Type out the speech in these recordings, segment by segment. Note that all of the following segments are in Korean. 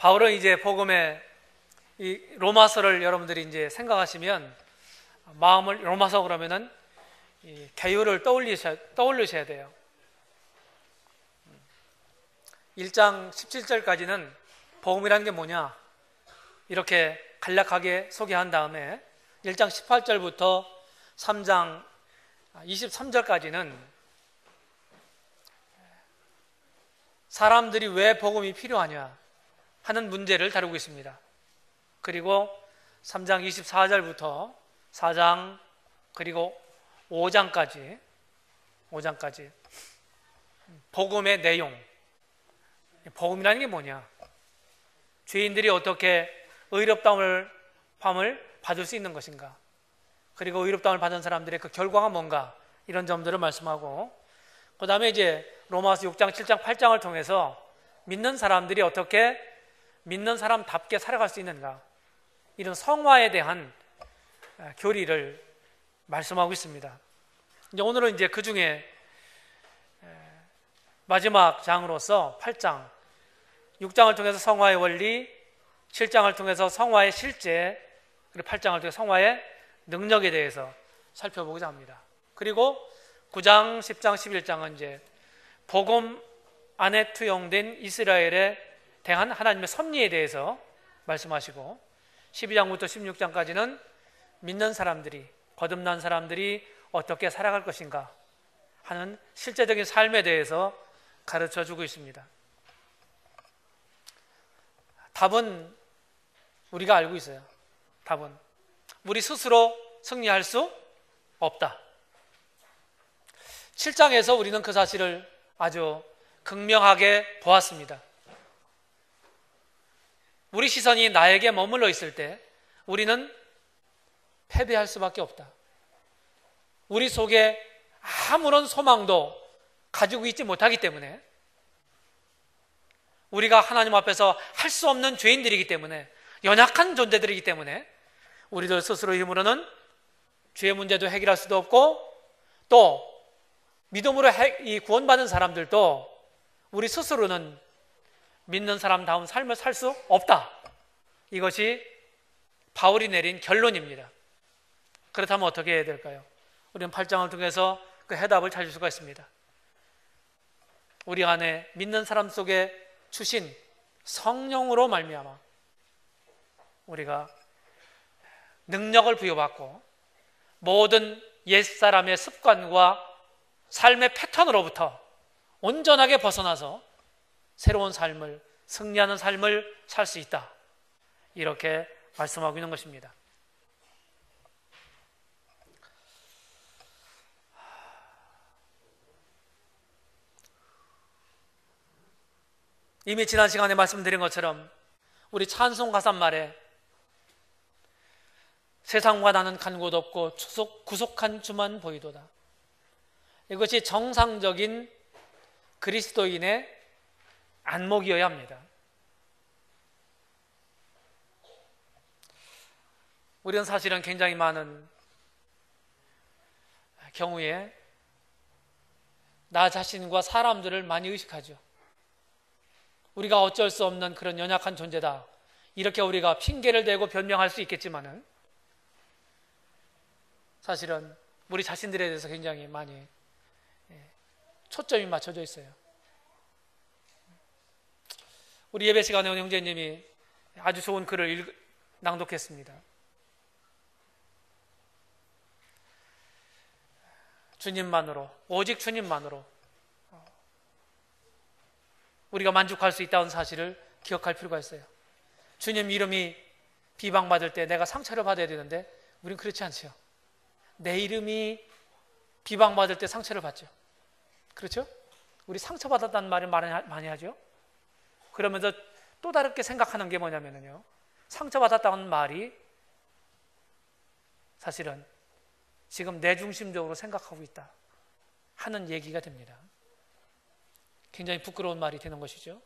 바울은 이제 복음의 이 로마서를 여러분들이 이제 생각하시면 마음을 로마서 그러면은 이 개요를 떠올리셔야 돼요. 1장 17절까지는 복음이라는 게 뭐냐 이렇게 간략하게 소개한 다음에 1장 18절부터 3장 23절까지는 사람들이 왜 복음이 필요하냐 하는 문제를 다루고 있습니다. 그리고 3장 24절부터 4장 그리고 5장까지 복음의 내용, 복음이라는 게 뭐냐, 죄인들이 어떻게 의롭다움을 받을 수 있는 것인가, 그리고 의롭다움을 받은 사람들의 그 결과가 뭔가, 이런 점들을 말씀하고, 그 다음에 이제 로마서 6장, 7장, 8장을 통해서 믿는 사람들이 어떻게 믿는 사람답게 살아갈 수 있는가, 이런 성화에 대한 교리를 말씀하고 있습니다. 이제 오늘은 이제 그 중에 마지막 장으로서 8장, 6장을 통해서 성화의 원리, 7장을 통해서 성화의 실제, 그리고 8장을 통해서 성화의 능력에 대해서 살펴보고자 합니다. 그리고 9장, 10장, 11장은 이제 복음 안에 투영된 이스라엘에 대한 하나님의 섭리에 대해서 말씀하시고, 12장부터 16장까지는 믿는 사람들이, 거듭난 사람들이 어떻게 살아갈 것인가 하는 실제적인 삶에 대해서 가르쳐 주고 있습니다. 답은 우리가 알고 있어요. 답은 우리 스스로 승리할 수 없다. 7장에서 우리는 그 사실을 아주 극명하게 보았습니다. 우리 시선이 나에게 머물러 있을 때 우리는 패배할 수밖에 없다. 우리 속에 아무런 소망도 가지고 있지 못하기 때문에, 우리가 하나님 앞에서 할 수 없는 죄인들이기 때문에, 연약한 존재들이기 때문에 우리들 스스로의 힘으로는 죄의 문제도 해결할 수도 없고, 또 믿음으로 구원받은 사람들도 우리 스스로는 믿는 사람다운 삶을 살 수 없다. 이것이 바울이 내린 결론입니다. 그렇다면 어떻게 해야 될까요? 우리는 8장을 통해서 그 해답을 찾을 수가 있습니다. 우리 안에 믿는 사람 속에 주신 성령으로 말미암아 우리가 능력을 부여받고 모든 옛사람의 습관과 삶의 패턴으로부터 온전하게 벗어나서 새로운 삶을, 승리하는 삶을 살 수 있다. 이렇게 말씀하고 있는 것입니다. 이미 지난 시간에 말씀드린 것처럼 우리 찬송 가사말에 세상과 나는 간 곳 없고 구속한 주만 보이도다. 이것이 정상적인 그리스도인의 안목이어야 합니다. 우리는 사실은 굉장히 많은 경우에 나 자신과 사람들을 많이 의식하죠. 우리가 어쩔 수 없는 그런 연약한 존재다, 이렇게 우리가 핑계를 대고 변명할 수 있겠지만은 사실은 우리 자신들에 대해서 굉장히 많이 초점이 맞춰져 있어요. 우리 예배 시간에 온 형제님이 아주 좋은 글을 낭독했습니다. 주님만으로, 오직 주님만으로 우리가 만족할 수 있다는 사실을 기억할 필요가 있어요. 주님 이름이 비방받을 때 내가 상처를 받아야 되는데 우리는 그렇지 않죠. 내 이름이 비방받을 때 상처를 받죠. 그렇죠? 우리 상처받았다는 말을 많이 하죠. 그러면서 또 다르게 생각하는 게 뭐냐면요, 상처받았다는 말이 사실은 지금 내 중심적으로 생각하고 있다 하는 얘기가 됩니다. 굉장히 부끄러운 말이 되는 것이죠.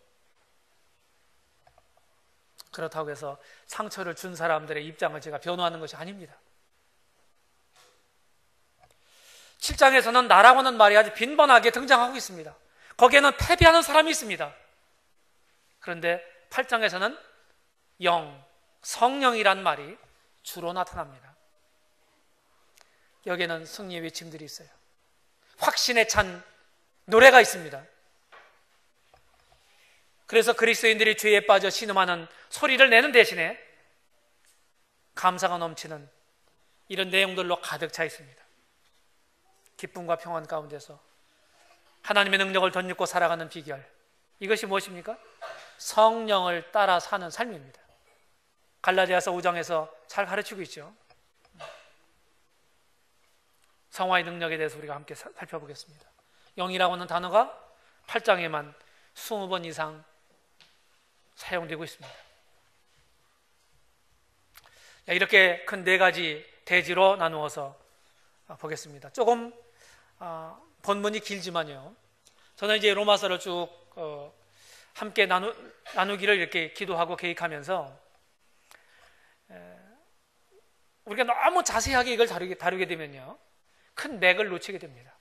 그렇다고 해서 상처를 준 사람들의 입장을 제가 변호하는 것이 아닙니다. 7장에서는 나라고 하는 말이 아주 빈번하게 등장하고 있습니다. 거기에는 패배하는 사람이 있습니다. 그런데 8장에서는 영, 성령이란 말이 주로 나타납니다. 여기에는 승리의 외침들이 있어요. 확신에 찬 노래가 있습니다. 그래서 그리스도인들이 죄에 빠져 신음하는 소리를 내는 대신에 감사가 넘치는 이런 내용들로 가득 차 있습니다. 기쁨과 평안 가운데서 하나님의 능력을 덧입고 살아가는 비결, 이것이 무엇입니까? 성령을 따라 사는 삶입니다. 갈라디아서 5장에서 잘 가르치고 있죠. 성화의 능력에 대해서 우리가 함께 살펴보겠습니다. 영이라고 하는 단어가 8장에만 20번 이상 사용되고 있습니다. 이렇게 큰 네 가지 대지로 나누어서 보겠습니다. 조금 본문이 길지만요, 저는 이제 로마서를 쭉 함께 나누기를 이렇게 기도하고 계획하면서 우리가 너무 자세하게 이걸 다루게 되면요, 큰 맥을 놓치게 됩니다.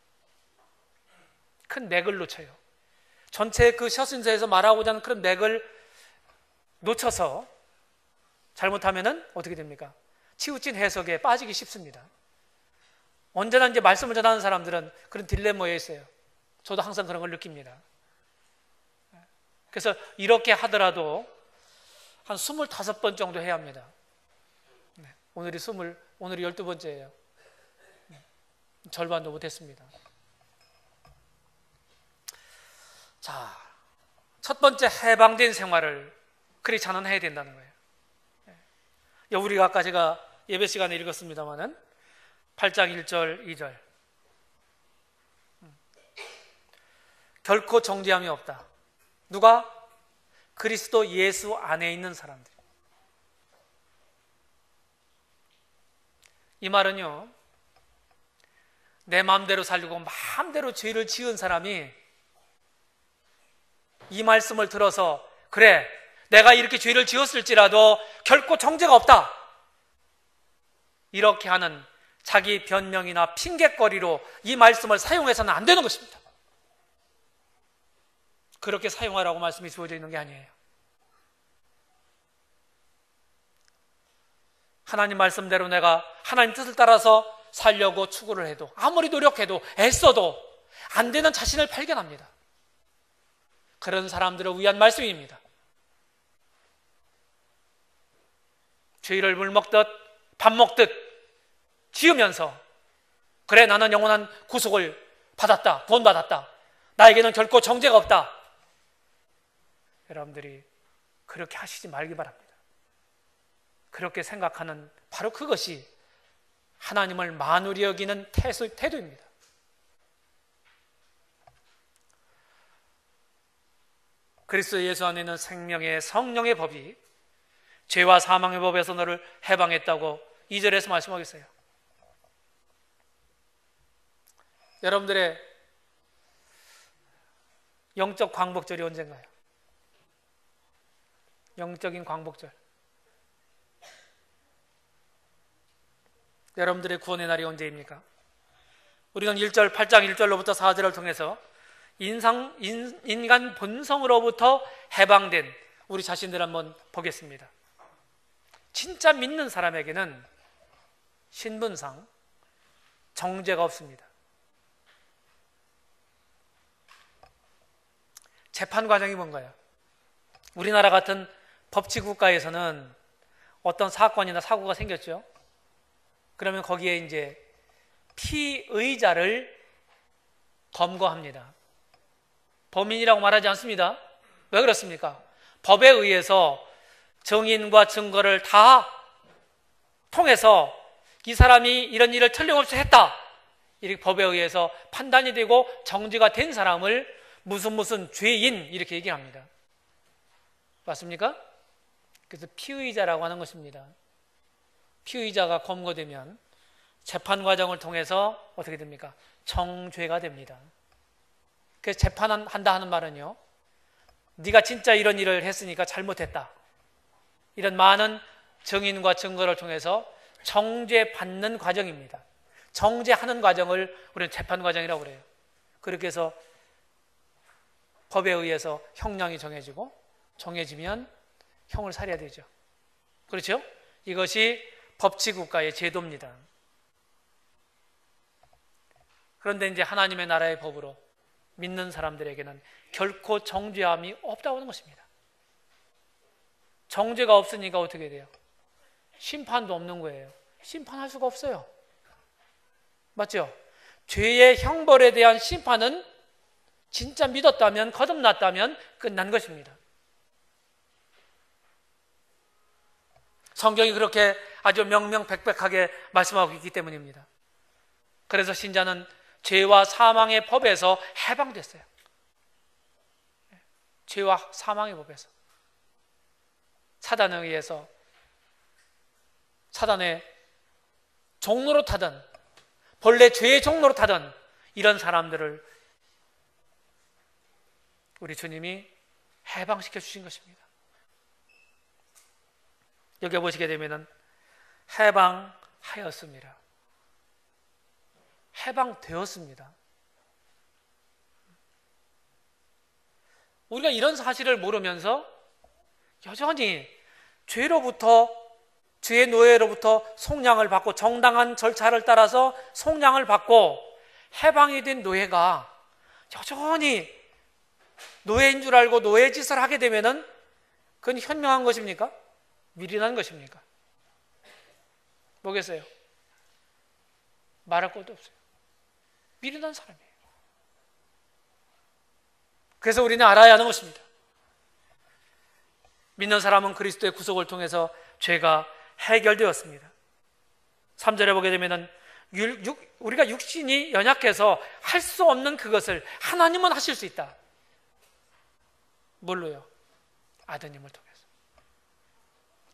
큰 맥을 놓쳐요. 전체 그 서신서에서 말하고자 하는 그런 맥을 놓쳐서 잘못하면은 어떻게 됩니까? 치우친 해석에 빠지기 쉽습니다. 언제나 이제 말씀을 전하는 사람들은 그런 딜레마에 있어요. 저도 항상 그런 걸 느낍니다. 그래서 이렇게 하더라도 한 25번 정도 해야 합니다. 오늘이 12번째예요. 절반도 못했습니다. 자, 첫 번째 해방된 생활을 크리스찬은 해야 된다는 거예요. 우리가 아까 제가 예배 시간에 읽었습니다마는 8장 1절 2절 결코 정죄함이 없다. 누가? 그리스도 예수 안에 있는 사람들. 이 말은요, 내 마음대로 살려고 마음대로 죄를 지은 사람이 이 말씀을 들어서 그래, 내가 이렇게 죄를 지었을지라도 결코 정죄가 없다, 이렇게 하는 자기 변명이나 핑계거리로 이 말씀을 사용해서는 안 되는 것입니다. 그렇게 사용하라고 말씀이 주어져 있는 게 아니에요. 하나님 말씀대로 내가 하나님 뜻을 따라서 살려고 추구를 해도, 아무리 노력해도 애써도 안 되는 자신을 발견합니다. 그런 사람들을 위한 말씀입니다. 죄를 물 먹듯 밥 먹듯 지으면서 그래, 나는 영원한 구속을 받았다, 구원받았다, 나에게는 결코 정죄가 없다, 여러분들이 그렇게 하시지 말기 바랍니다. 그렇게 생각하는 바로 그것이 하나님을 만우리 여기는 태도입니다. 그리스도 예수 안에 있는 생명의 성령의 법이 죄와 사망의 법에서 너를 해방했다고 2절에서 말씀하고 있어요. 여러분들의 영적 광복절이 언젠가요? 영적인 광복절. 여러분들의 구원의 날이 언제입니까? 우리는 8장 1절로부터 4절을 통해서 인간 본성으로부터 해방된 우리 자신들 한번 보겠습니다. 진짜 믿는 사람에게는 신분상 정죄가 없습니다. 재판 과정이 뭔가요? 우리나라 같은 법치국가에서는 어떤 사건이나 사고가 생겼죠? 그러면 거기에 이제 피의자를 검거합니다. 범인이라고 말하지 않습니다. 왜 그렇습니까? 법에 의해서 증인과 증거를 다 통해서 이 사람이 이런 일을 틀림없이 했다, 이렇게 법에 의해서 판단이 되고 정죄가 된 사람을 무슨 죄인 이렇게 얘기합니다. 맞습니까? 그래서 피의자라고 하는 것입니다. 피의자가 검거되면 재판 과정을 통해서 어떻게 됩니까? 정죄가 됩니다. 그래서 재판한다 하는 말은요, 네가 진짜 이런 일을 했으니까 잘못했다, 이런 많은 증인과 증거를 통해서 정죄받는 과정입니다. 정죄하는 과정을 우리는 재판 과정이라고 그래요. 그렇게 해서 법에 의해서 형량이 정해지고, 정해지면 형을 살해야 되죠. 그렇죠? 이것이 법치국가의 제도입니다. 그런데 이제 하나님의 나라의 법으로 믿는 사람들에게는 결코 정죄함이 없다고 하는 것입니다. 정죄가 없으니까 어떻게 돼요? 심판도 없는 거예요. 심판할 수가 없어요. 맞죠? 죄의 형벌에 대한 심판은 진짜 믿었다면, 거듭났다면 끝난 것입니다. 성경이 그렇게 아주 명명백백하게 말씀하고 있기 때문입니다. 그래서 신자는 죄와 사망의 법에서 해방됐어요. 죄와 사망의 법에서. 사단에 의해서, 사단의 종로로 타던, 본래 죄의 종로로 타던 이런 사람들을 우리 주님이 해방시켜 주신 것입니다. 여기 보시게 되면은 해방하였습니다. 해방되었습니다. 우리가 이런 사실을 모르면서 여전히 죄의 노예로부터 속량을 받고 정당한 절차를 따라서 속량을 받고 해방이 된 노예가 여전히 노예인 줄 알고 노예 짓을 하게 되면은 그건 현명한 것입니까? 미련한 것입니까? 뭐겠어요? 말할 것도 없어요. 미련한 사람이에요. 그래서 우리는 알아야 하는 것입니다. 믿는 사람은 그리스도의 구속을 통해서 죄가 해결되었습니다. 3절에 보게 되면은 우리가 육신이 연약해서 할 수 없는 그것을 하나님은 하실 수 있다. 뭘로요? 아드님을 통해서.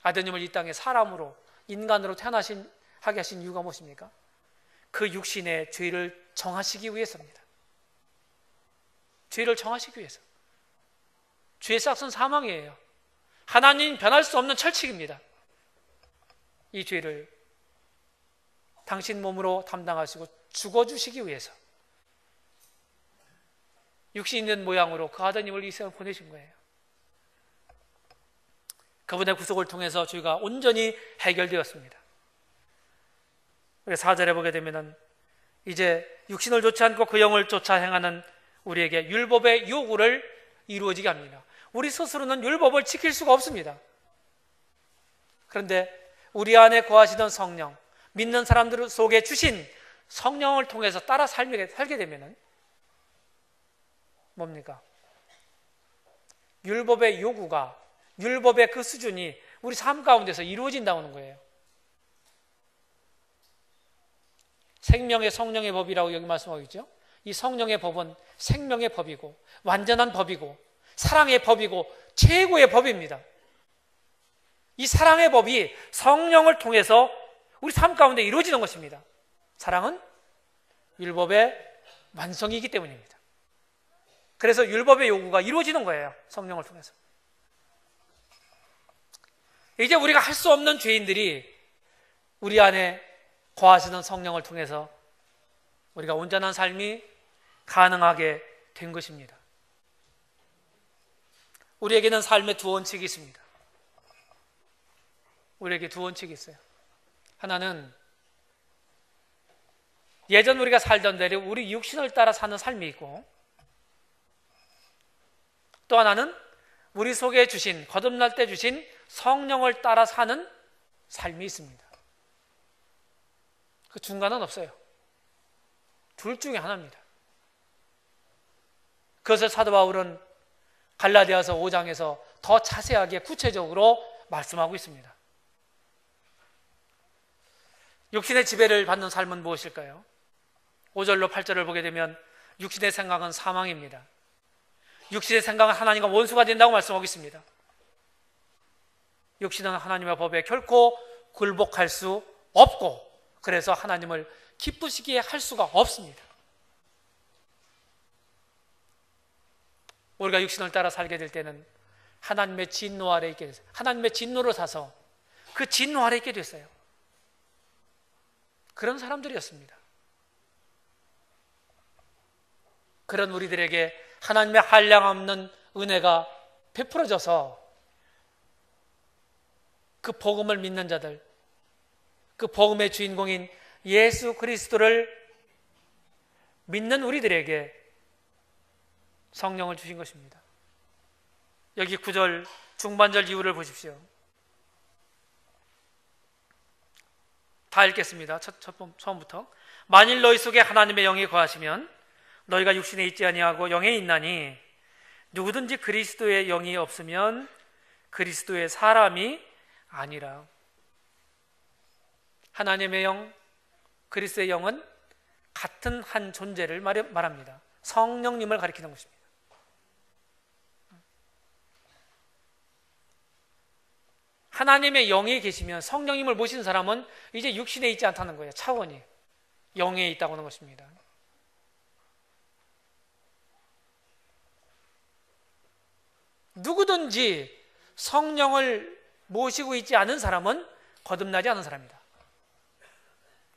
아드님을 이 땅에 사람으로, 인간으로 하게 하신 이유가 무엇입니까? 그 육신의 죄를 정하시기 위해서입니다. 죄를 정하시기 위해서. 죄의 싹은 사망이에요. 하나님 변할 수 없는 철칙입니다. 이 죄를 당신 몸으로 담당하시고 죽어주시기 위해서 육신 있는 모양으로 그 아드님을 이 세상에 보내신 거예요. 그분의 구속을 통해서 죄가 온전히 해결되었습니다. 4절에 보게 되면은 이제 육신을 쫓지 않고 그 영을 쫓아 행하는 우리에게 율법의 요구를 이루어지게 합니다. 우리 스스로는 율법을 지킬 수가 없습니다. 그런데 우리 안에 거하시던 성령, 믿는 사람들 속에 주신 성령을 통해서 따라 살게 되면은 뭡니까? 율법의 요구가, 율법의 그 수준이 우리 삶 가운데서 이루어진다는 거예요. 생명의 성령의 법이라고 여기 말씀하고 있죠. 이 성령의 법은 생명의 법이고 완전한 법이고 사랑의 법이고 최고의 법입니다. 이 사랑의 법이 성령을 통해서 우리 삶 가운데 이루어지는 것입니다. 사랑은 율법의 완성이기 때문입니다. 그래서 율법의 요구가 이루어지는 거예요. 성령을 통해서. 이제 우리가 할 수 없는 죄인들이 우리 안에 거하시는 성령을 통해서 우리가 온전한 삶이 가능하게 된 것입니다. 우리에게는 삶의 두 원칙이 있습니다. 우리에게 두 원칙이 있어요. 하나는 예전 우리가 살던 대로 우리 육신을 따라 사는 삶이 있고, 또 하나는 우리 속에 주신, 거듭날 때 주신 성령을 따라 사는 삶이 있습니다. 그 중간은 없어요. 둘 중에 하나입니다. 그것을 사도 바울은 갈라디아서 5장에서 더 자세하게 구체적으로 말씀하고 있습니다. 육신의 지배를 받는 삶은 무엇일까요? 5절로 8절을 보게 되면 육신의 생각은 사망입니다. 육신의 생각은 하나님과 원수가 된다고 말씀하고 있습니다. 육신은 하나님의 법에 결코 굴복할 수 없고, 그래서 하나님을 기쁘시게 할 수가 없습니다. 우리가 육신을 따라 살게 될 때는 하나님의 진노 아래 있게 됐어요. 하나님의 진노를 사서 그 진노 아래 있게 됐어요. 그런 사람들이었습니다. 그런 우리들에게 하나님의 한량없는 은혜가 베풀어져서 그 복음을 믿는 자들, 그 복음의 주인공인 예수 그리스도를 믿는 우리들에게 성령을 주신 것입니다. 여기 9절 중반절 이유를 보십시오. 다 읽겠습니다. 처음부터. 만일 너희 속에 하나님의 영이 거하시면 너희가 육신에 있지 아니하고 영에 있나니 누구든지 그리스도의 영이 없으면 그리스도의 사람이 아니라. 하나님의 영, 그리스도의 영은 같은 한 존재를 말합니다. 성령님을 가리키는 것입니다. 하나님의 영이 계시면 성령님을 모신 사람은 이제 육신에 있지 않다는 거예요. 차원이 영에 있다고 하는 것입니다. 누구든지 성령을 모시고 있지 않은 사람은 거듭나지 않은 사람이다.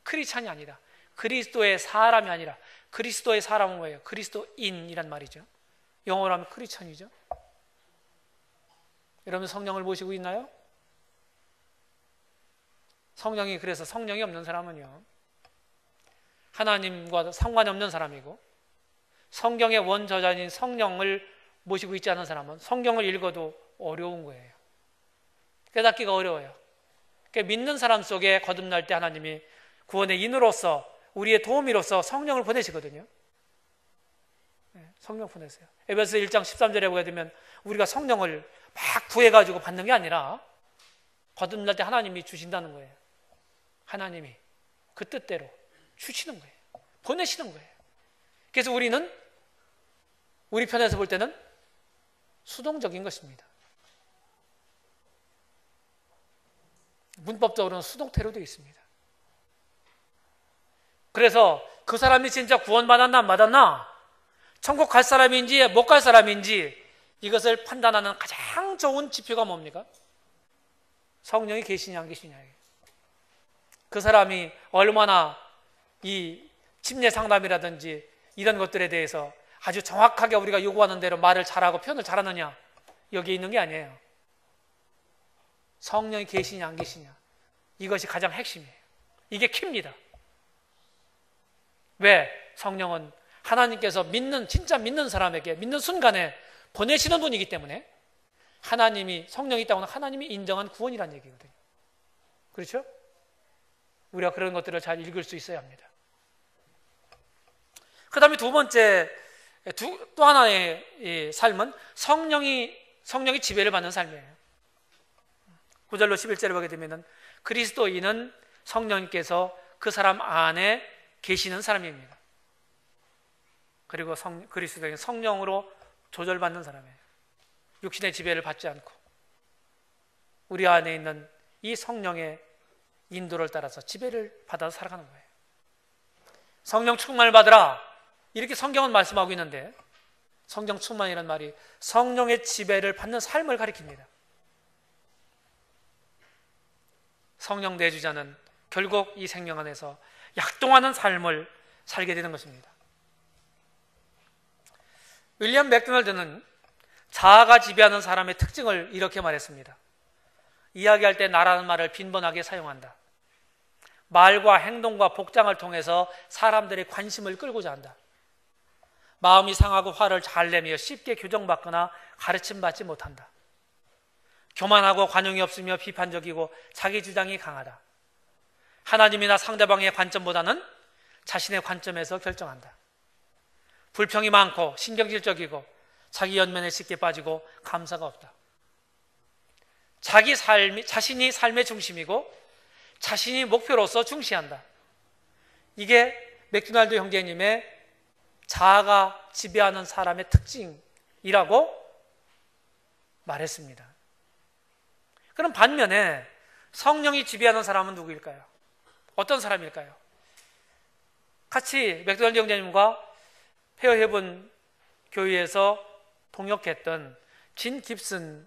크리스찬이 아니다. 그리스도의 사람이 아니라. 그리스도의 사람은 뭐예요? 그리스도인이란 말이죠. 영어로 하면 크리스찬이죠. 여러분 성령을 모시고 있나요? 그래서 성령이 없는 사람은요, 하나님과 상관이 없는 사람이고, 성경의 원저자인 성령을 모시고 있지 않은 사람은 성경을 읽어도 어려운 거예요. 깨닫기가 어려워요. 그러니까 믿는 사람 속에 거듭날 때 하나님이 구원의 인으로서, 우리의 도우미로서 성령을 보내시거든요. 성령 보내세요. 에베소 1장 13절에 보게 되면 우리가 성령을 막 구해가지고 받는 게 아니라 거듭날 때 하나님이 주신다는 거예요. 하나님이 그 뜻대로 주시는 거예요. 보내시는 거예요. 그래서 우리는 우리 편에서 볼 때는 수동적인 것입니다. 문법적으로는 수동태로 되어 있습니다. 그래서 그 사람이 진짜 구원받았나 안 받았나, 천국 갈 사람인지 못 갈 사람인지 이것을 판단하는 가장 좋은 지표가 뭡니까? 성령이 계시냐 안 계시냐예요. 그 사람이 얼마나 이 심리 상담이라든지 이런 것들에 대해서 아주 정확하게 우리가 요구하는 대로 말을 잘하고 표현을 잘하느냐, 여기에 있는 게 아니에요. 성령이 계시냐 안 계시냐, 이것이 가장 핵심이에요. 이게 키입니다. 왜? 성령은 하나님께서 진짜 믿는 사람에게 믿는 순간에 보내시는 분이기 때문에, 하나님이 성령이 있다고 하면 하나님이 인정한 구원이라는 얘기거든요. 그렇죠? 우리가 그런 것들을 잘 읽을 수 있어야 합니다. 그 다음에 두 번째, 또 하나의 이 삶은 성령이 지배를 받는 삶이에요. 9절로 11절에 보게 되면 그리스도인은 성령님께서 그 사람 안에 계시는 사람입니다. 그리고 그리스도인은 성령으로 조절받는 사람이에요. 육신의 지배를 받지 않고 우리 안에 있는 이 성령의 인도를 따라서 지배를 받아서 살아가는 거예요. 성령 충만을 받으라, 이렇게 성경은 말씀하고 있는데, 성령 충만이라는 말이 성령의 지배를 받는 삶을 가리킵니다. 성령 내주자는 결국 이 생명 안에서 약동하는 삶을 살게 되는 것입니다. 윌리엄 맥도날드는 자아가 지배하는 사람의 특징을 이렇게 말했습니다. 이야기할 때 나라는 말을 빈번하게 사용한다. 말과 행동과 복장을 통해서 사람들의 관심을 끌고자 한다. 마음이 상하고 화를 잘 내며 쉽게 교정받거나 가르침받지 못한다. 교만하고 관용이 없으며 비판적이고 자기 주장이 강하다. 하나님이나 상대방의 관점보다는 자신의 관점에서 결정한다. 불평이 많고 신경질적이고 자기 연면에 쉽게 빠지고 감사가 없다. 자신이 삶의 중심이고 자신이 목표로서 중시한다. 이게 맥도날드 형제님의 자아가 지배하는 사람의 특징이라고 말했습니다. 그럼 반면에 성령이 지배하는 사람은 누구일까요? 어떤 사람일까요? 같이 맥도날드 형제님과 페어헤븐 교회에서 동역했던 진 깁슨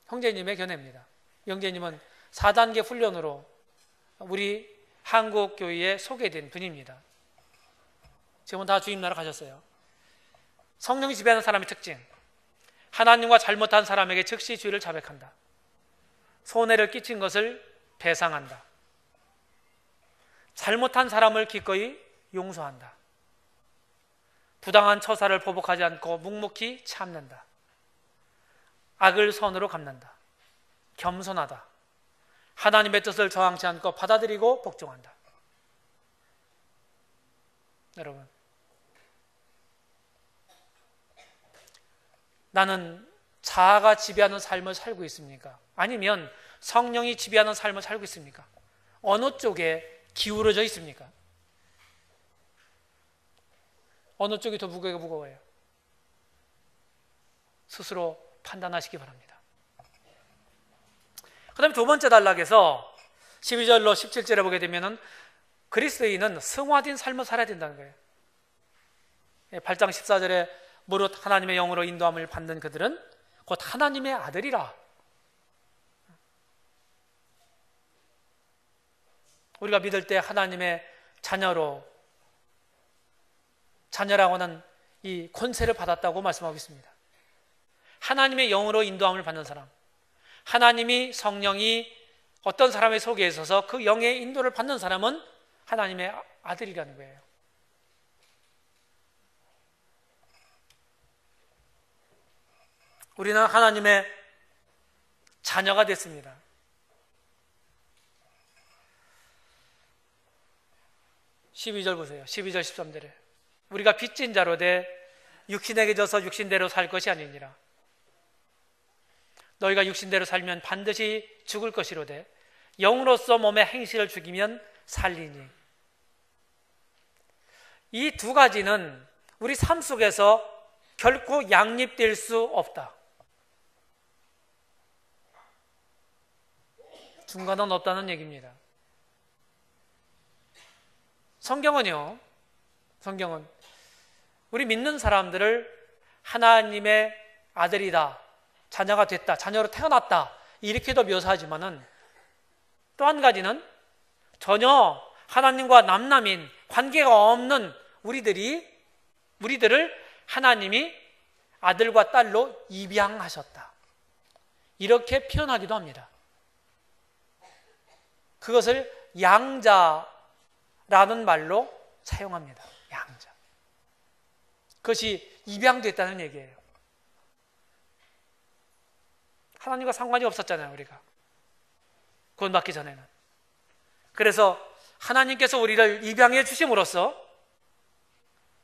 형제님의 견해입니다. 형제님은 4단계 훈련으로 우리 한국 교회에 소개된 분입니다. 지금은 다 주임 나라 가셨어요. 성령이 지배하는 사람의 특징, 하나님과 잘못한 사람에게 즉시 죄를 자백한다. 손해를 끼친 것을 배상한다. 잘못한 사람을 기꺼이 용서한다. 부당한 처사를 보복하지 않고 묵묵히 참는다. 악을 선으로 갚는다. 겸손하다. 하나님의 뜻을 저항치 않고 받아들이고 복종한다. 여러분, 나는 자아가 지배하는 삶을 살고 있습니까? 아니면 성령이 지배하는 삶을 살고 있습니까? 어느 쪽에 기울어져 있습니까? 어느 쪽이 더 무거워요? 스스로 판단하시기 바랍니다. 그 다음에 두 번째 단락에서 12절로 17절에 보게 되면 그리스도인은 승화된 삶을 살아야 된다는 거예요. 8장 14절에 무릇 하나님의 영으로 인도함을 받는 그들은 곧 하나님의 아들이라. 우리가 믿을 때 하나님의 자녀라고 하는 이 권세를 받았다고 말씀하고 있습니다. 하나님의 영으로 인도함을 받는 사람, 하나님이 성령이 어떤 사람의 속에 있어서 그 영의 인도를 받는 사람은 하나님의 아들이라는 거예요. 우리는 하나님의 자녀가 됐습니다. 12절 보세요. 12절 13절에 우리가 빚진 자로 돼 육신에게 져서 육신대로 살 것이 아니니라. 너희가 육신대로 살면 반드시 죽을 것이로되 영으로서 몸의 행실을 죽이면 살리니. 이 두 가지는 우리 삶 속에서 결코 양립될 수 없다. 중간은 없다는 얘기입니다. 성경은 우리 믿는 사람들을 하나님의 아들이다, 자녀가 됐다, 자녀로 태어났다 이렇게도 묘사하지만은 또 한 가지는 전혀 하나님과 남남인 관계가 없는 우리들을 하나님이 아들과 딸로 입양하셨다 이렇게 표현하기도 합니다. 그것을 양자라는 말로 사용합니다. 양자. 그것이 입양됐다는 얘기예요. 하나님과 상관이 없었잖아요, 우리가. 구원받기 전에는. 그래서 하나님께서 우리를 입양해 주심으로써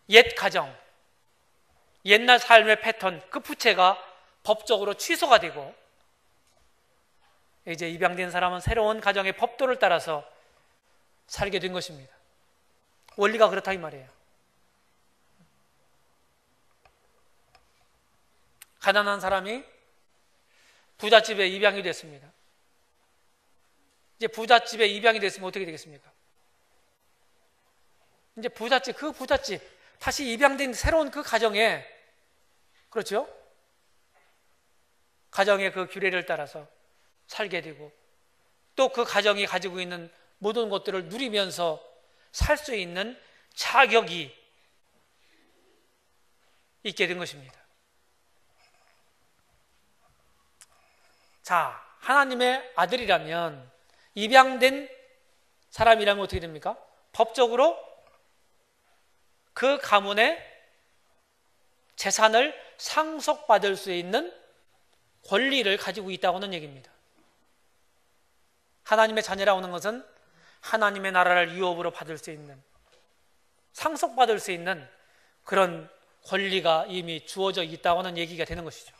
옛 가정, 옛날 삶의 패턴, 그 부채가 법적으로 취소가 되고 이제 입양된 사람은 새로운 가정의 법도를 따라서 살게 된 것입니다. 원리가 그렇다 이 말이에요. 가난한 사람이 부잣집에 입양이 됐습니다. 이제 부잣집에 입양이 됐으면 어떻게 되겠습니까? 이제 그 부잣집, 다시 입양된 새로운 그 가정에, 그렇죠? 가정의 그 규례를 따라서 살게 되고, 또 그 가정이 가지고 있는 모든 것들을 누리면서 살 수 있는 자격이 있게 된 것입니다. 자, 하나님의 아들이라면 입양된 사람이라면 어떻게 됩니까? 법적으로 그 가문의 재산을 상속받을 수 있는 권리를 가지고 있다고는 얘기입니다. 하나님의 자녀라고 하는 것은 하나님의 나라를 유업으로 받을 수 있는, 상속받을 수 있는 그런 권리가 이미 주어져 있다고 하는 얘기가 되는 것이죠.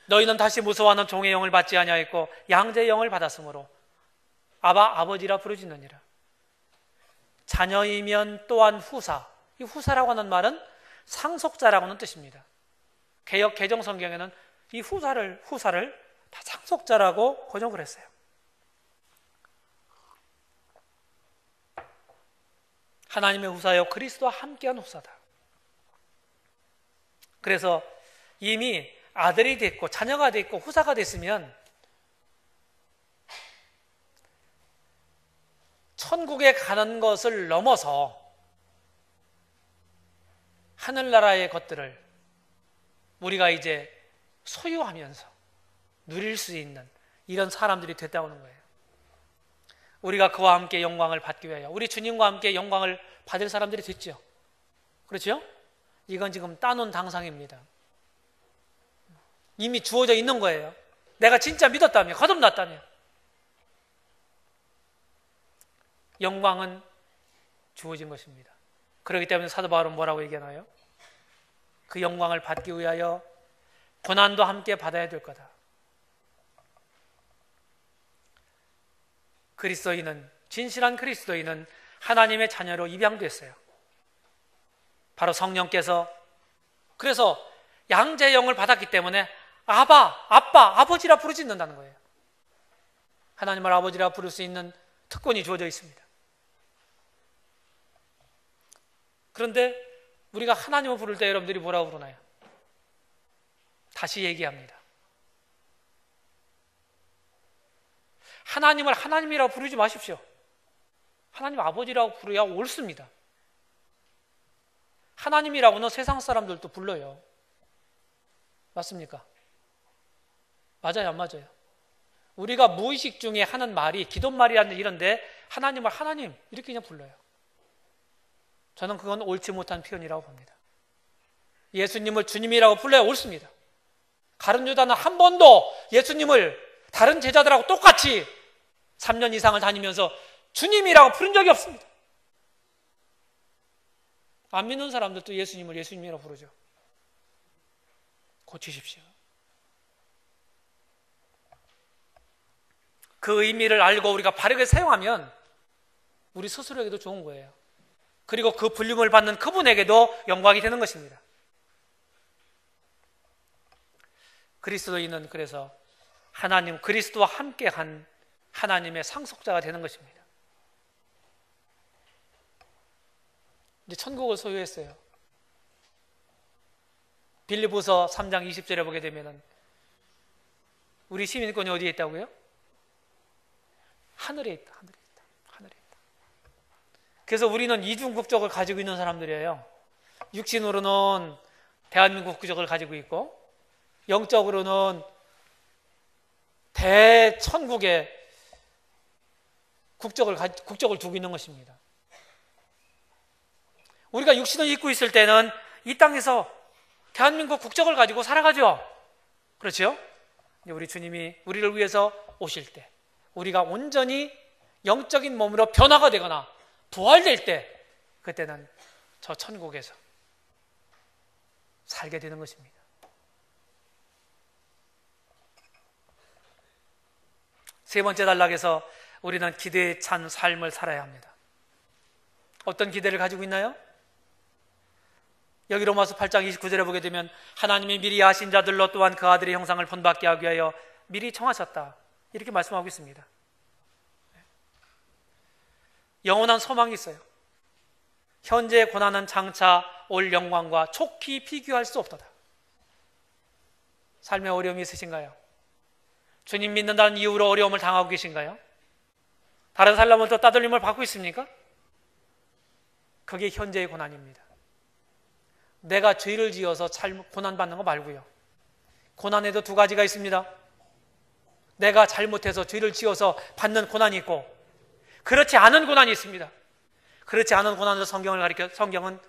너희는 다시 무서워하는 종의 영을 받지 아니하였고 양자의 영을 받았으므로 아버지라 부르짖느니라. 자녀이면 또한 후사. 이 후사라고 하는 말은 상속자라고 하는 뜻입니다. 개역 개정 성경에는 이 후사를 다 상속자라고 번역을 했어요. 하나님의 후사요 그리스도와 함께한 후사다. 그래서 이미 아들이 됐고 자녀가 됐고 후사가 됐으면 천국에 가는 것을 넘어서 하늘나라의 것들을 우리가 이제 소유하면서 누릴 수 있는 이런 사람들이 됐다고 하는 거예요. 우리가 그와 함께 영광을 받기 위하여 우리 주님과 함께 영광을 받을 사람들이 됐죠. 그렇죠? 이건 지금 따놓은 당상입니다. 이미 주어져 있는 거예요. 내가 진짜 믿었다면, 거듭났다면. 영광은 주어진 것입니다. 그렇기 때문에 사도 바울은 뭐라고 얘기하나요? 그 영광을 받기 위하여 고난도 함께 받아야 될 거다. 그리스도인은, 진실한 그리스도인은 하나님의 자녀로 입양됐어요. 바로 성령께서, 그래서 양자의 영을 받았기 때문에 아바, 아빠, 아버지라 부르짖는다는 거예요. 하나님을 아버지라 부를 수 있는 특권이 주어져 있습니다. 그런데 우리가 하나님을 부를 때 여러분들이 뭐라고 부르나요? 다시 얘기합니다. 하나님을 하나님이라고 부르지 마십시오. 하나님 아버지라고 부르야 옳습니다. 하나님이라고는 세상 사람들도 불러요. 맞습니까? 맞아요, 안 맞아요? 우리가 무의식 중에 하는 말이 기도말이라는 이런데 하나님을 하나님 이렇게 그냥 불러요. 저는 그건 옳지 못한 표현이라고 봅니다. 예수님을 주님이라고 불러야 옳습니다. 가룟 유다는 한 번도 예수님을 다른 제자들하고 똑같이 3년 이상을 다니면서 주님이라고 부른 적이 없습니다. 안 믿는 사람들도 예수님을 예수님이라고 부르죠. 고치십시오. 그 의미를 알고 우리가 바르게 사용하면 우리 스스로에게도 좋은 거예요. 그리고 그 불림을 받는 그분에게도 영광이 되는 것입니다. 그리스도인은 그래서 하나님, 그리스도와 함께한 하나님의 상속자가 되는 것입니다. 이제 천국을 소유했어요. 빌립보서 3장 20절에 보게 되면은 우리 시민권이 어디에 있다고요? 하늘에 있다. 하늘에 있다. 하늘에 있다. 그래서 우리는 이중 국적을 가지고 있는 사람들이에요. 육신으로는 대한민국 국적을 가지고 있고 영적으로는 대천국의 국적을 두고 있는 것입니다. 우리가 육신을 입고 있을 때는 이 땅에서 대한민국 국적을 가지고 살아가죠. 그렇죠? 우리 주님이 우리를 위해서 오실 때 우리가 온전히 영적인 몸으로 변화가 되거나 부활될 때 그때는 저 천국에서 살게 되는 것입니다. 세 번째 단락에서 우리는 기대에 찬 삶을 살아야 합니다. 어떤 기대를 가지고 있나요? 여기 로마서 8장 29절에 보게 되면 하나님이 미리 아신 자들로 또한 그 아들의 형상을 본받게 하기 위하여 미리 청하셨다. 이렇게 말씀하고 있습니다. 영원한 소망이 있어요. 현재의 고난은 장차 올 영광과 촉히 비교할 수 없도다. 삶에 어려움이 있으신가요? 주님 믿는다는 이유로 어려움을 당하고 계신가요? 다른 사람으로부터 따돌림을 받고 있습니까? 그게 현재의 고난입니다. 내가 죄를 지어서 고난받는 거 말고요. 고난에도 두 가지가 있습니다. 내가 잘못해서 죄를 지어서 받는 고난이 있고 그렇지 않은 고난이 있습니다. 그렇지 않은 고난으로 성경은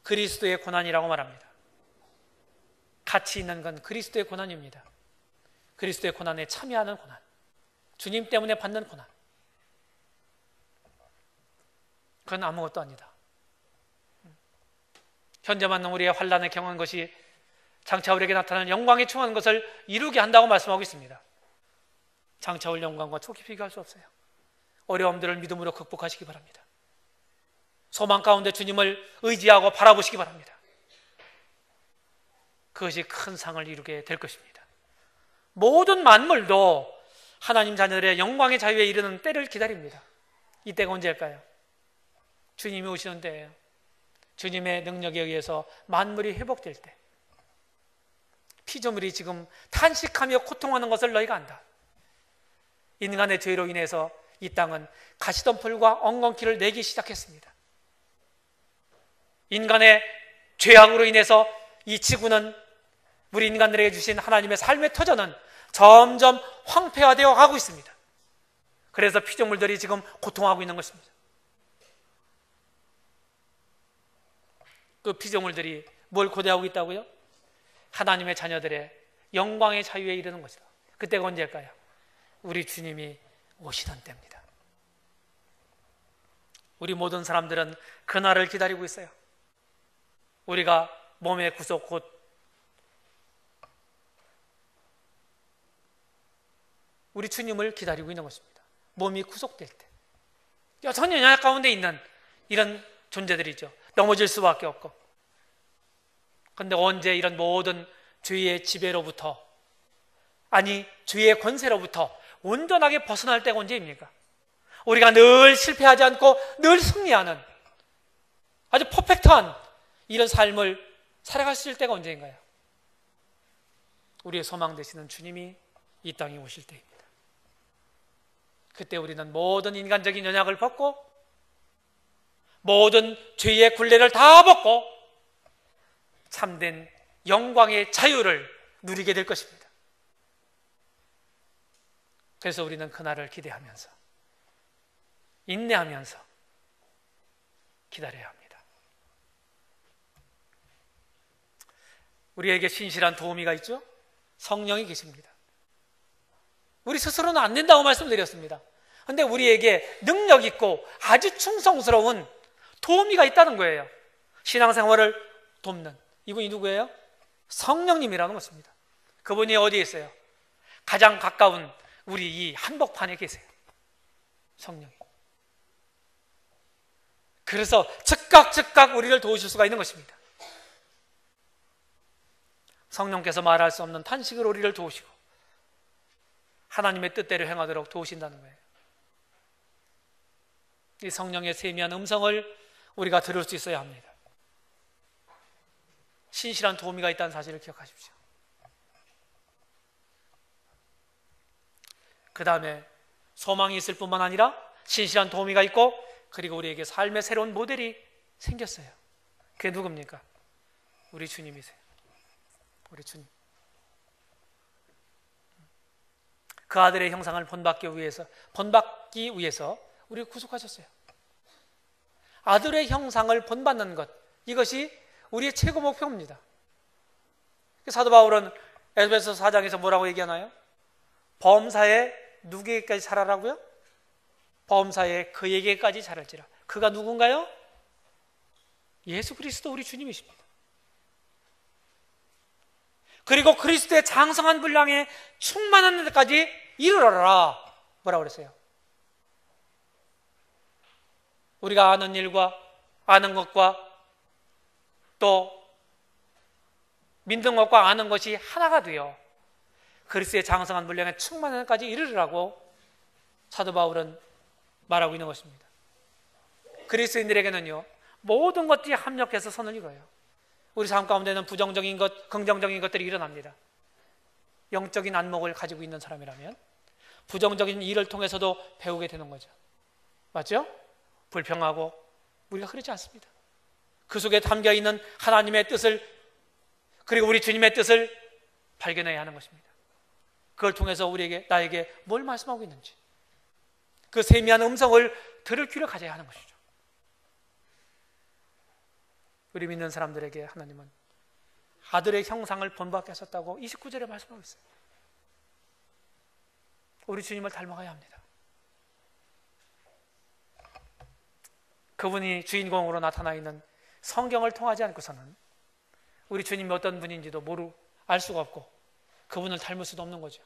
그리스도의 고난이라고 말합니다. 가치 있는 건 그리스도의 고난입니다. 그리스도의 고난에 참여하는 고난, 주님 때문에 받는 고난, 그건 아무것도 아니다. 현재 맞는 우리의 환난을 경험한 것이 장차 우리에게 나타나는 영광에 충만한 것을 이루게 한다고 말씀하고 있습니다. 장차 올 영광과 촉히 비교할 수 없어요. 어려움들을 믿음으로 극복하시기 바랍니다. 소망 가운데 주님을 의지하고 바라보시기 바랍니다. 그것이 큰 상을 이루게 될 것입니다. 모든 만물도 하나님 자녀들의 영광의 자유에 이르는 때를 기다립니다. 이때가 언제일까요? 주님이 오시는 때예요. 주님의 능력에 의해서 만물이 회복될 때, 피조물이 지금 탄식하며 고통하는 것을 너희가 안다. 인간의 죄로 인해서 이 땅은 가시덤불과 엉겅퀴를 내기 시작했습니다. 인간의 죄악으로 인해서 이 지구는 우리 인간들에게 주신 하나님의 삶의 터전은 점점 황폐화되어 가고 있습니다. 그래서 피조물들이 지금 고통하고 있는 것입니다. 그 피조물들이 뭘 고대하고 있다고요? 하나님의 자녀들의 영광의 자유에 이르는 것이다. 그때가 언제일까요? 우리 주님이 오시던 때입니다. 우리 모든 사람들은 그날을 기다리고 있어요. 우리가 몸의 구속 곧 우리 주님을 기다리고 있는 것입니다. 몸이 구속될 때 여전히 연약 가운데 있는 이런 존재들이죠. 넘어질 수밖에 없고. 그런데 언제 이런 모든 죄의 지배로부터, 아니 죄의 권세로부터 온전하게 벗어날 때가 언제입니까? 우리가 늘 실패하지 않고 늘 승리하는 아주 퍼펙트한 이런 삶을 살아갈 수 있을 때가 언제인가요? 우리의 소망 되시는 주님이 이 땅에 오실 때입니다. 그때 우리는 모든 인간적인 연약을 벗고 모든 죄의 굴레를 다 벗고 참된 영광의 자유를 누리게 될 것입니다. 그래서 우리는 그날을 기대하면서 인내하면서 기다려야 합니다. 우리에게 신실한 도우미가 있죠? 성령이 계십니다. 우리 스스로는 안 된다고 말씀드렸습니다. 그런데 우리에게 능력 있고 아주 충성스러운 도우미가 있다는 거예요. 신앙생활을 돕는 이분이 누구예요? 성령님이라는 것입니다. 그분이 어디에 있어요? 가장 가까운 우리 이 한복판에 계세요. 성령이. 그래서 즉각 우리를 도우실 수가 있는 것입니다. 성령께서 말할 수 없는 탄식으로 우리를 도우시고 하나님의 뜻대로 행하도록 도우신다는 거예요. 이 성령의 세미한 음성을 우리가 들을 수 있어야 합니다. 신실한 도우미가 있다는 사실을 기억하십시오. 그 다음에 소망이 있을 뿐만 아니라 신실한 도우미가 있고 그리고 우리에게 삶의 새로운 모델이 생겼어요. 그게 누굽니까? 우리 주님이세요. 우리 주님. 그 아들의 형상을 본받기 위해서 우리를 구속하셨어요. 아들의 형상을 본받는 것, 이것이 우리의 최고 목표입니다. 사도 바울은 에베소 4장에서 뭐라고 얘기하나요? 범사에 누구에게까지 자라라고요? 범사에 그에게까지 자랄지라. 그가 누군가요? 예수 그리스도 우리 주님이십니다. 그리고 그리스도의 장성한 분량에 충만한 데까지 이르러라. 뭐라고 그랬어요? 우리가 아는 일과 아는 것과 또 믿는 것과 아는 것이 하나가 되어 그리스도의 장성한 분량에 충만한 데까지 이르르라고 사도 바울은 말하고 있는 것입니다. 그리스도인들에게는요, 모든 것들이 합력해서 선을 이뤄요. 우리 삶 가운데는 부정적인 것, 긍정적인 것들이 일어납니다. 영적인 안목을 가지고 있는 사람이라면 부정적인 일을 통해서도 배우게 되는 거죠. 맞죠? 불평하고 우리가 그렇지 않습니다. 그 속에 담겨있는 하나님의 뜻을 그리고 우리 주님의 뜻을 발견해야 하는 것입니다. 그걸 통해서 나에게 뭘 말씀하고 있는지 그 세미한 음성을 들을 귀를 가져야 하는 것이죠. 우리 믿는 사람들에게 하나님은 아들의 형상을 본받게 하셨다고 29절에 말씀하고 있어요. 우리 주님을 닮아가야 합니다. 그분이 주인공으로 나타나 있는 성경을 통하지 않고서는 우리 주님이 어떤 분인지도 알 수가 없고 그분을 닮을 수도 없는 거죠.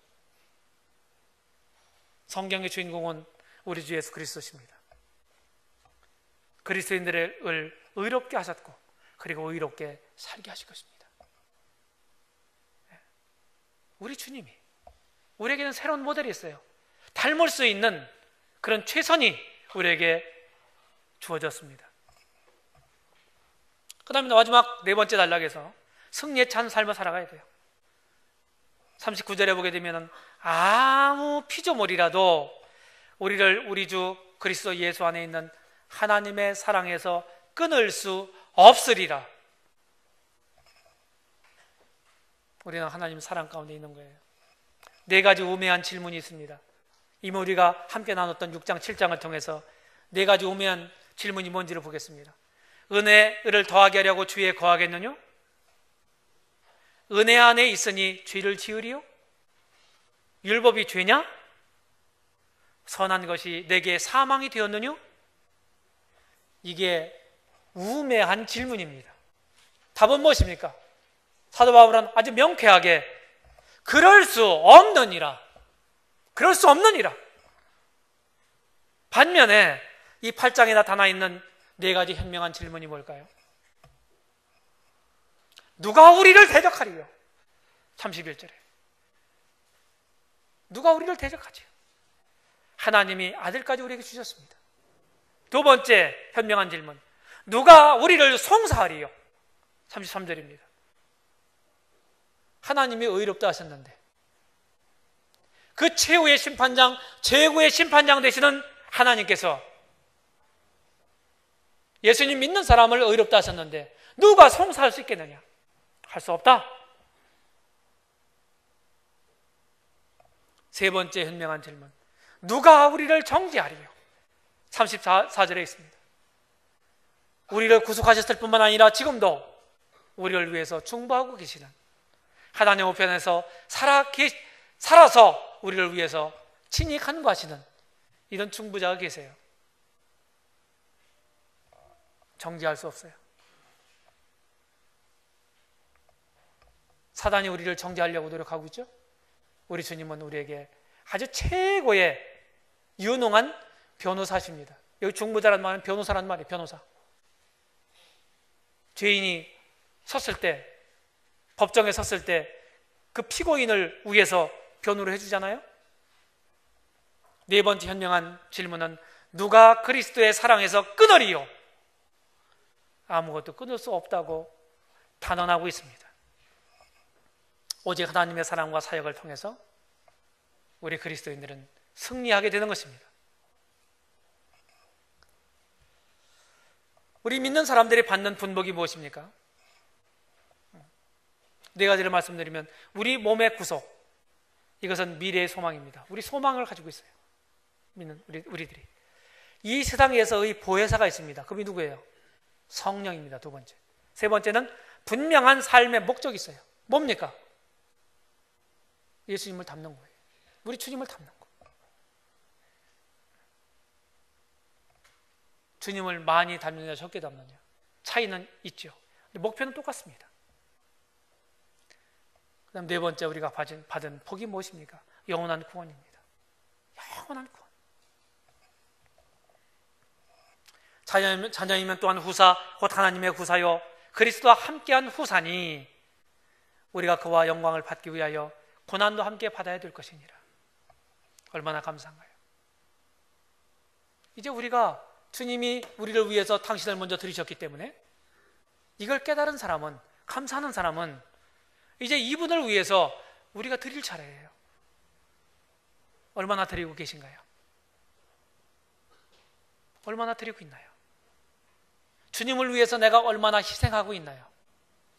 성경의 주인공은 우리 주 예수 그리스도십니다. 그리스도인들을 의롭게 하셨고 그리고 의롭게 살게 하실 것입니다. 우리 주님이 우리에게는 새로운 모델이 있어요. 닮을 수 있는 그런 최선이 우리에게 주어졌습니다. 그 다음에 마지막 네 번째 단락에서 승리에 찬 삶을 살아가야 돼요. 39절에 보게 되면 아무 피조물이라도 우리를 우리 주 그리스도 예수 안에 있는 하나님의 사랑에서 끊을 수 없으리라. 우리는 하나님 사랑 가운데 있는 거예요. 네 가지 우매한 질문이 있습니다. 이미 우리가 함께 나눴던 6장, 7장을 통해서 네 가지 우매한 질문이 뭔지를 보겠습니다. 은혜를 더하게 하려고 죄에 거하겠느냐? 은혜 안에 있으니 죄를 지으리요? 율법이 죄냐? 선한 것이 내게 사망이 되었느냐? 이게 우매한 질문입니다. 답은 무엇입니까? 사도 바울은 아주 명쾌하게 그럴 수 없느니라. 그럴 수 없느니라. 반면에 이 8장에 나타나 있는 네 가지 현명한 질문이 뭘까요? 누가 우리를 대적하리요? 31절에 누가 우리를 대적하지요? 하나님이 아들까지 우리에게 주셨습니다. 두 번째 현명한 질문, 누가 우리를 송사하리요? 33절입니다. 하나님이 의롭다 하셨는데 그 최후의 심판장, 최고의 심판장 되시는 하나님께서 예수님 믿는 사람을 의롭다 하셨는데 누가 송사할 수 있겠느냐? 할 수 없다. 세 번째 현명한 질문, 누가 우리를 정죄하리요? 34절에 있습니다. 우리를 구속하셨을 뿐만 아니라 지금도 우리를 위해서 중보하고 계시는 하나님 우편에서 살아서 우리를 위해서 친히 간구하시는 이런 중보자가 계세요. 정죄할 수 없어요. 사단이 우리를 정죄하려고 노력하고 있죠. 우리 주님은 우리에게 아주 최고의 유능한 변호사십니다. 여기 중보자란 말은 변호사란 말이에요. 변호사. 죄인이 섰을 때, 법정에 섰을 때 그 피고인을 위해서 변호를 해주잖아요. 네 번째 현명한 질문은 누가 그리스도의 사랑에서 끊으리요? 아무것도 끊을 수 없다고 단언하고 있습니다. 오직 하나님의 사랑과 사역을 통해서 우리 그리스도인들은 승리하게 되는 것입니다. 우리 믿는 사람들이 받는 분복이 무엇입니까? 네 가지를 말씀드리면 우리 몸의 구속, 이것은 미래의 소망입니다. 우리 소망을 가지고 있어요. 믿는 우리들이. 이 세상에서의 보혜사가 있습니다. 그분이 누구예요? 성령입니다. 두 번째. 세 번째는 분명한 삶의 목적이 있어요. 뭡니까? 예수님을 닮는 거예요. 우리 주님을 닮는 거예요. 주님을 많이 닮느냐 적게 닮느냐 차이는 있죠. 근데 목표는 똑같습니다. 그 다음 네 번째 우리가 받은 복이 무엇입니까? 영원한 구원입니다. 영원한 구원. 자녀이면 또한 후사, 곧 하나님의 후사요 그리스도와 함께한 후사니 우리가 그와 영광을 받기 위하여 고난도 함께 받아야 될 것이니라. 얼마나 감사한가요? 이제 우리가 주님이 우리를 위해서 당신을 먼저 들이셨기 때문에 이걸 깨달은 사람은, 감사하는 사람은 이제 이분을 위해서 우리가 드릴 차례예요. 얼마나 드리고 계신가요? 얼마나 드리고 있나요? 주님을 위해서 내가 얼마나 희생하고 있나요?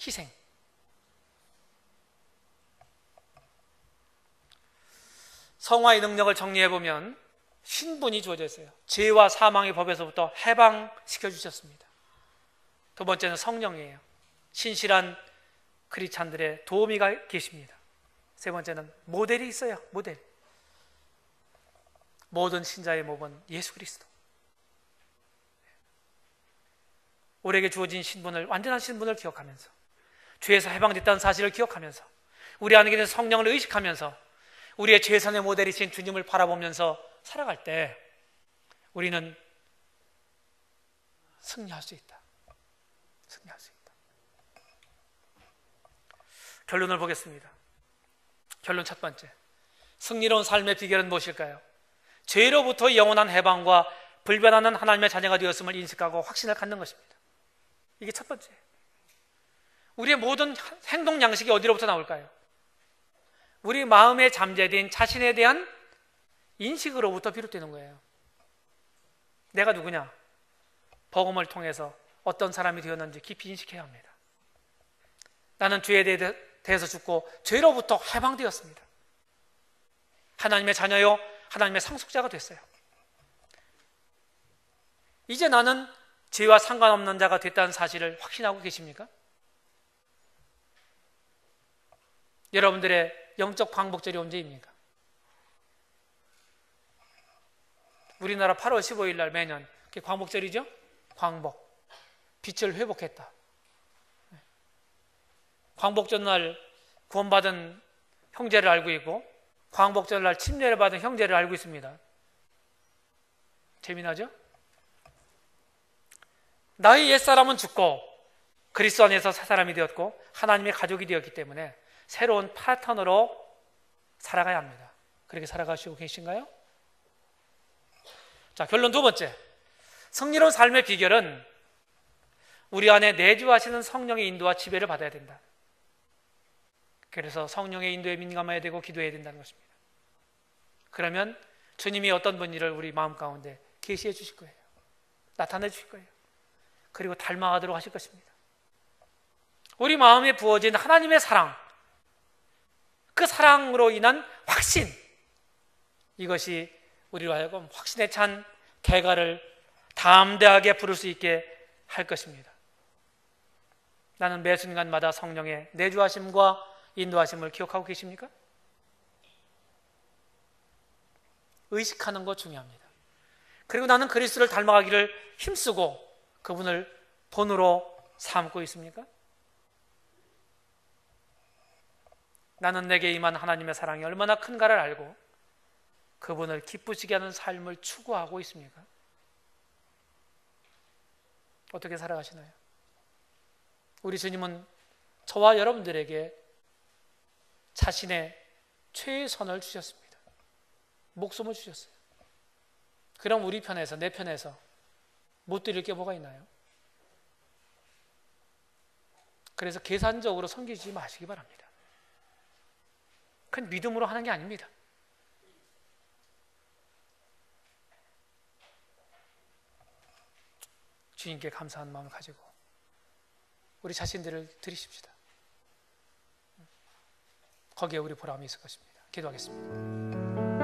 희생. 성화의 능력을 정리해보면 신분이 주어져 있어요. 죄와 사망의 법에서부터 해방시켜 주셨습니다. 두 번째는 성령이에요. 신실한 크리스찬들의 도우미가 계십니다. 세 번째는 모델이 있어요. 모델. 모든 신자의 몸은 예수 그리스도. 우리에게 주어진 신분을, 완전한 신분을 기억하면서 죄에서 해방됐다는 사실을 기억하면서 우리 안에 있는 성령을 의식하면서 우리의 최선의 모델이신 주님을 바라보면서 살아갈 때 우리는 승리할 수 있다. 승리할 수 있다. 결론을 보겠습니다. 결론 첫 번째. 승리로운 삶의 비결은 무엇일까요? 죄로부터 영원한 해방과 불변하는 하나님의 자녀가 되었음을 인식하고 확신을 갖는 것입니다. 이게 첫 번째. 우리의 모든 행동 양식이 어디로부터 나올까요? 우리 마음에 잠재된 자신에 대한 인식으로부터 비롯되는 거예요. 내가 누구냐? 복음을 통해서 어떤 사람이 되었는지 깊이 인식해야 합니다. 나는 죄에 대해서 죽고 죄로부터 해방되었습니다. 하나님의 자녀요, 하나님의 상속자가 됐어요. 이제 나는 죄와 상관없는 자가 됐다는 사실을 확신하고 계십니까? 여러분들의 영적 광복절이 언제입니까? 우리나라 8월 15일 날 매년 그게 광복절이죠? 광복, 빛을 회복했다. 광복절 날 구원받은 형제를 알고 있고 광복절 날 침례를 받은 형제를 알고 있습니다. 재미나죠? 나의 옛사람은 죽고 그리스도 안에서 새 사람이 되었고 하나님의 가족이 되었기 때문에 새로운 패턴으로 살아가야 합니다. 그렇게 살아가시고 계신가요? 자, 결론 두 번째. 성리로운 삶의 비결은 우리 안에 내주하시는 성령의 인도와 지배를 받아야 된다. 그래서 성령의 인도에 민감해야 되고 기도해야 된다는 것입니다. 그러면 주님이 어떤 분일을 우리 마음 가운데 계시해 주실 거예요. 나타내 주실 거예요. 그리고 닮아가도록 하실 것입니다. 우리 마음에 부어진 하나님의 사랑, 그 사랑으로 인한 확신, 이것이 우리로 하여금 확신에 찬 개가를 담대하게 부를 수 있게 할 것입니다. 나는 매 순간마다 성령의 내주하심과 인도하심을 기억하고 계십니까? 의식하는 것 중요합니다. 그리고 나는 그리스도를 닮아가기를 힘쓰고 그분을 본으로 삼고 있습니까? 나는 내게 임한 하나님의 사랑이 얼마나 큰가를 알고 그분을 기쁘시게 하는 삶을 추구하고 있습니까? 어떻게 살아가시나요? 우리 주님은 저와 여러분들에게 자신의 최선을 주셨습니다. 목숨을 주셨어요. 그럼 우리 편에서, 내 편에서 못 드릴 게 뭐가 있나요? 그래서 계산적으로 섬기지 마시기 바랍니다. 그건 믿음으로 하는 게 아닙니다. 주님께 감사한 마음을 가지고 우리 자신들을 드리십시다. 거기에 우리 보람이 있을 것입니다. 기도하겠습니다.